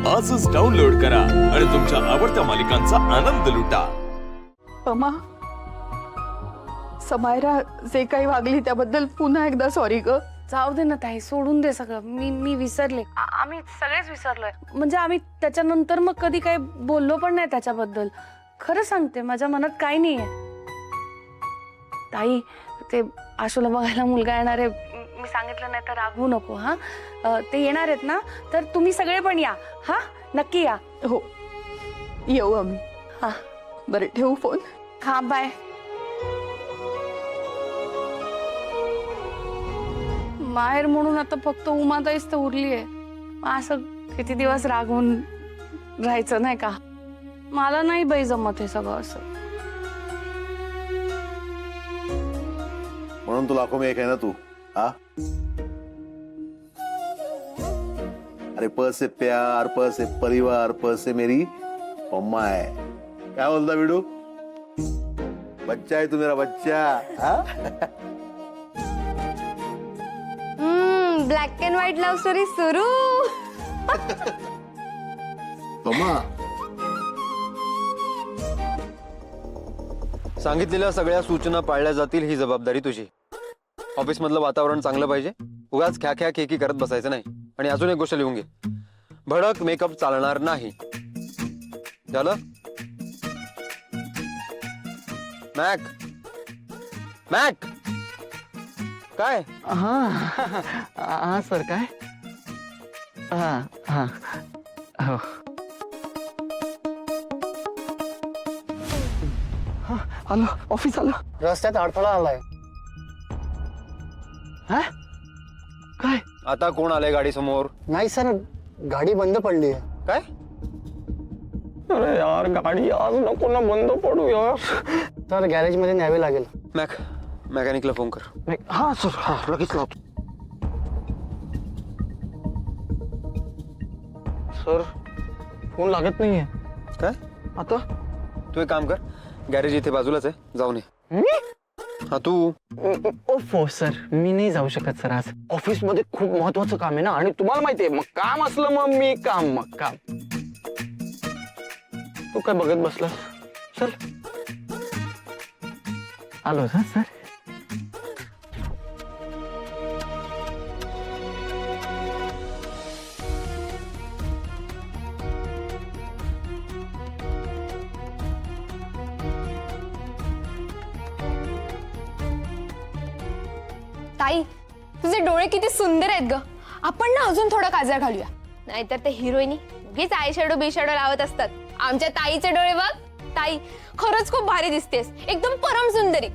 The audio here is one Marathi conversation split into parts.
आजच डाउनलोड करा आणि तुमच्या आवडत्या मालिकांचा आनंद लुटा। पमा, समायरा जे काही वागली त्याबद्दल पुन्हा एकदा सॉरी ग। जाऊ दे ना ताई, सोडून दे सगळं। मी विसरले, आम्ही सगळेच विसरलोय। म्हणजे आम्ही त्याच्यानंतर मग कधी काही बोललो पण नाही त्याच्याबद्दल। खरं सांगते, माझ्या मनात काही नाहीये ताई। ते आशूला बघायला मुलगा येणार आहे, मी सांगितलं नाही तर रागवू नको हा। ते येणार आहेत ना, तर तुम्ही सगळे पण या हा, नक्की या। हो, येऊ आम्ही। हा बरं, ठेवू फोन। हा, बाय। माहेर म्हणून आता फक्त उमाताईच तर उरली आहे। असं किती दिवस रागवून राहायचं नाही का? मला नाही बाई जमत हे सगळं असं। म्हणून तू लाखों में एक है ना तू, हाँ? अरे प से प्यार, प से परिवार, प से मेरी पम्मा है। क्या बोलता बिडू? बच्चा है तू, मेरा बच्चा। हाँ? Black and white love story सुरू। पम्मा, सांगितलेल्या सगळ्या सूचना पाळल्या जातील ही जबाबदारी तुझी। ऑफिस मधलं वातावरण चांगलं पाहिजे, उगाच ख्या ख्या खेकी करत बसायचं नाही। आणि अजून एक गोष्ट लिहून घे, भडक मेकअप चालणार नाही, झालं? मॅक मॅक काय? हाँ सर, काय? हाँ हाँ हो। आलो, ऑफिस आलो। रस्त्यात अडथळा आलाय। हा? काय? आता कोण आलंय गाडी समोर? नाही सर, गाडी बंद पडली आहे। काय? अरे यार, गाडी आज नको ना बंद पडू यार। तर गॅरेज मध्ये न्यावे लागेल। मेकॅनिकला फोन कर। हाँ सर, हाँ लगेच लावतो। सर, फोन लागत नाहीये। काय? आता तू एक काम कर, गॅरेज इथे बाजूलाच आहे, जाऊन ये। हा तू? ओफो सर, मी नाही जाऊ शकत सर। आज ऑफिस मध्ये खूप महत्वाचं काम आहे ना, आणि तुम्हाला माहितीये मग काम असलं मग मी काम, मग काम। तू काय बघत बसलास? चल आलो सर। ताई, तुझे डोळे किती सुंदर आहेत ग। आपण ना अजून थोडं काजळ घालूया, नाहीतर ते हिरोईनी उगीच आय शॅडो बी शॅडो लावत असतात। आमच्या ताईचे डोळे बघ। ताई, खरंच खूप भारी दिसतेस, एकदम परम सुंदरी।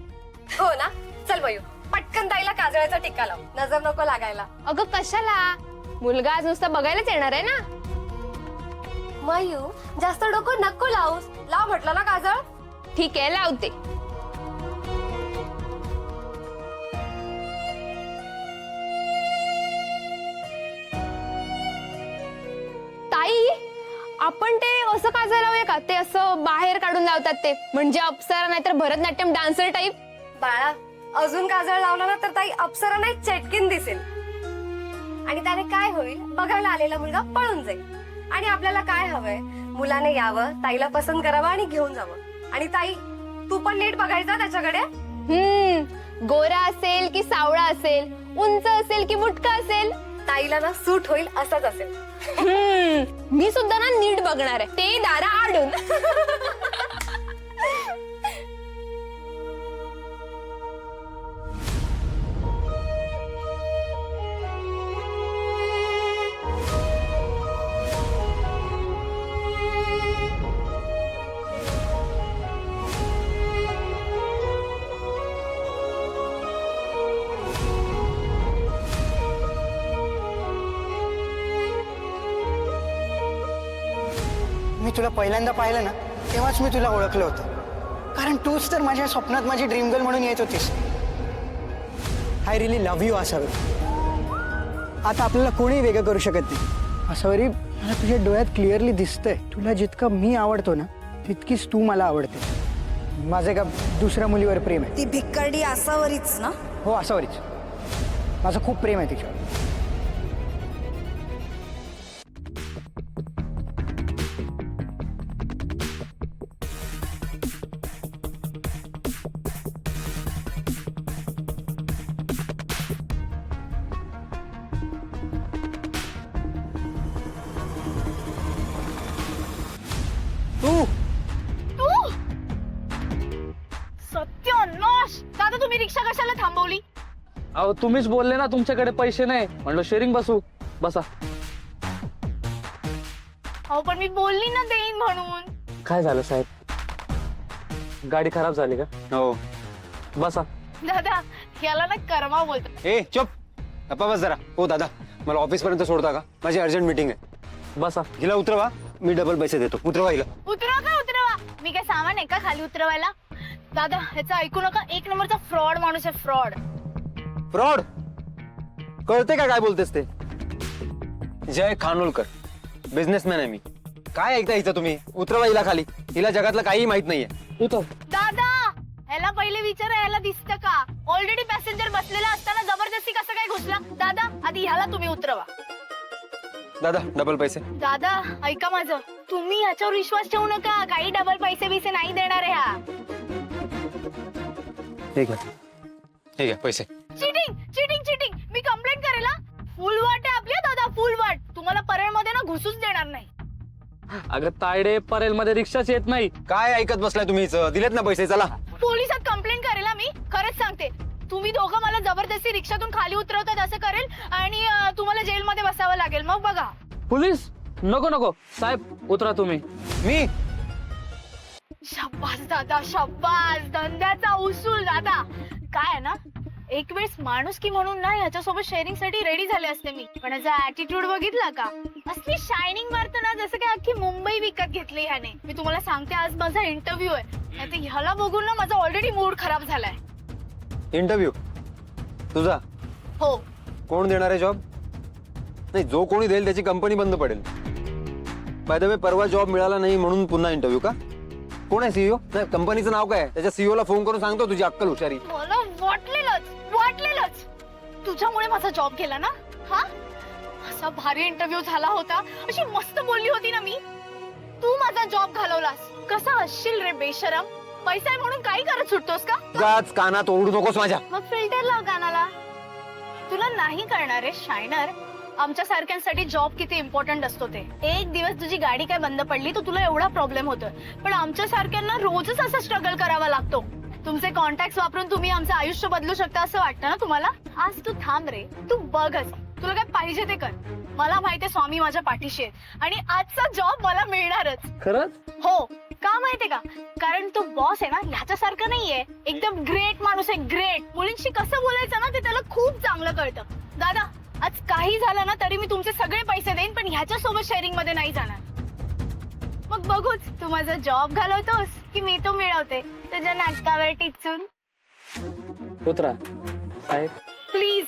हो ना? चल मयू, पटकन ताईला काजळाचा टिक्का लाव, नजर नको लागायला। अगं कशाला? मुलगा आज नुसता बघायलाच येणार आहे ना। मयू, जास्त डोकं नको लावूस, लाव म्हटलं ना काजळ। ठीक आहे, लावते। ताई, आपण ते असं काजळ लावूया का? ते असं बाहेर काढून लावतात ते, म्हणजे अप्सरा नाहीतर भरतनाट्यम डान्सर टाईप। बाळा, अजून काजळ लावला ना तर ताई अप्सरा नाही चटकीन दिसेल, आणि त्याने काय होईल, बघायला आलेला मुलगा पळून जाईल। आणि आपल्याला काय हवंय, मुलाने यावं, ताईला पसंत करावं आणि घेऊन जावं। आणि ताई, तू पण नीट बघायचा त्याच्याकडे। गोरा असेल की सावळा असेल, उंच असेल की मुटका असेल, ताईला ना सूट होईल असंच असेल। मी सुद्धा ना नीट बघणार आहे, ते दारा आडून। मी तुला पहिल्यांदा पाहिलं ना, तेव्हाच मी तुला ओळखलं होतं, कारण तूच तर माझ्या स्वप्नात माझी ड्रीम गर्ल म्हणून येत होतीस। I relief love you Asavari. आता आपल्याला कोणी वेगळं करू शकत नाही। आसावरी, मला तुझ्या डोळ्यात क्लिअरली दिसतंय, तुला जितकं मी आवडतो ना तितकीच तू मला आवडते। माझं का दुसऱ्या मुलीवर प्रेम आहे। ती भिक्कारडी आसावरीच ना? हो, आसावरीच। माझं खूप प्रेम आहे तिच्यावर। तू तू सत्यानाश! दादा तुम्ही रिक्षा कशाला थांबवली? अहो तुम्हीच बोलले ना तुमच्याकडे पैसे नाही, म्हणलं शेअरिंग बसू. बसा. अहो पण मी बोलली ना देईन म्हणून. काय झालं साहेब? गाडी खराब झाली का? हो. बसा. दादा याला ना कर्मा बोलतो. ए चुप, गप्पा बस जरा. हो दादा, मला ऑफिस पर्यंत सोडता का? माझी अर्जंट मीटिंग आहे. बसा. हिला उतरवा, मी डबल पैसे देतो. उतरवा हिला. उतरवा का उतरवा? मी काय सामान आहे का खाली उतरवायला? दादा ह्याचं ऐकू नका, एक नंबरचा फ्रॉड माणूस आहे, फ्रॉड. फ्रॉड? कळते का काय बोलतेस ते? जय खानोलकर, बिझनेसमॅन आहे मी. काय ऐकता हिचं तुम्ही? उतरवा हिला खाली. हिला जगातलं काही माहित नाहीये. उतर. दादा ह्याला पहिले विचारा, याला दिसतं का? ऑलरेडी पॅसेंजर बसलेला असताना जबरदस्ती कसं काय घुसला? दादा आधी ह्याला तुम्ही उतरवा. दादा डबल पैसे. दादा ऐका माझं, तुम्ही ह्याच्यावर विश्वास ठेवू नका, काही डबल पैसे बिसे नाही देणार आहे हा. ठीक आहे, ठीक आहे पैसे. चिटिंग चिटिंग चिटिंग, मी कंप्लेंट करेल हा. फुल वाट आहे आपली दादा, फुल वाट. तुम्हाला परेल मध्ये ना घुसूच देणार नाही. अगं तायडे, परेल मध्ये रिक्षाच येत नाही. काय ऐकत बसलाय तुम्ही हिचं? दिलेत ना पैसे, चला. पोलिसात कंप्लेंट करेल हा मी, खरंच सांगते. तुम्ही दोघं मला जबरदस्ती रिक्षातून खाली उतरवतात असं करेल आणि तुम्हाला जेलमध्ये बसावं लागेल. मग बघा. पोलीस? नको नको साहेब, उतरा तुम्ही. मी शाबास दादा, शाबास. धंद्याचा उसूल दादा. काय आहे ना, एक वेळेस माणुसकी म्हणून ना ह्याच्यासोबत शेअरिंग साठी रेडी झाले असते मी, पण याचा ऍटिट्यूड बघितला का? असली शायनिंग मारतं ना जसं काय अख्खी मुंबई विकत घेतली ह्याने. मी तुम्हाला सांगते, आज माझा इंटरव्ह्यू आहे. नाहीतर ह्याला बघून ना माझा ऑलरेडी मूड खराब झालाय. इंटरव्ह्यू तुझा? हो. कोण देणार आहे जॉब? नाही, जो कोणी देईल त्याची कंपनी बंद पडेल. बाय द वे, परवा जॉब मिळाला नाही म्हणून पुन्हा इंटरव्ह्यू का? कोण आहे सीईओ? नाही, कंपनीचं नाव काय? त्याच्या सीईओ ला फोन करून सांगतो तुझी अक्कल हुशारी. मला वाटलेलंच तुझ्यामुळे माझा जॉब गेला ना. हा असा भारी इंटरव्ह्यू झाला होता, अशी मस्त बोलली होती ना मी. तू माझा जॉब घालवलास. कसा असशील रे बेशरम? पैसा आहे म्हणून काही करत सुटतोस का? गाच कानात ओरडू नकोस माझ्या. मग फिल्टर लाव कानाला. तुला नाही करणार रे शायनर. आमच्या सारख्यांसाठी जॉब किती इम्पॉर्टंट असतो ते. एक दिवस तुझी गाडी काय बंद पडली तर तुला एवढा प्रॉब्लेम होतोय, पण आमच्या सारख्यांना रोजच असा स्ट्रगल करावा लागतो. तुमचे कॉन्टॅक्ट वापरून तुम्ही आमचं आयुष्य बदलू शकता असं वाटतं ना तुम्हाला? आज तू थांब रे, तू बघच. तुला काय पाहिजे ते कर. मला माहितीये स्वामी माझ्या पाठीशी आहे आणि आजचा जॉब मला मिळणारच. खरंच? हो. का माहितीये का? कारण तो बॉस आहे ना ह्याच्यासारखा नाहीये. एकदम ग्रेट माणूस आहे, ग्रेट. मुलींशी कसं बोलायचं ना ते त्याला खूप चांगलं कळतं. दादा आज काही झालं ना तरी मी तुमचे सगळे पैसे देईन, पण ह्याच्यासोबत शेअरिंग मध्ये नाही जाणार. मग बघूच, तू माझा जॉब घालवतोस की मी तो मिळवते तुझ्या नाटकावर टिचून. उतरा साहेब. प्लीज.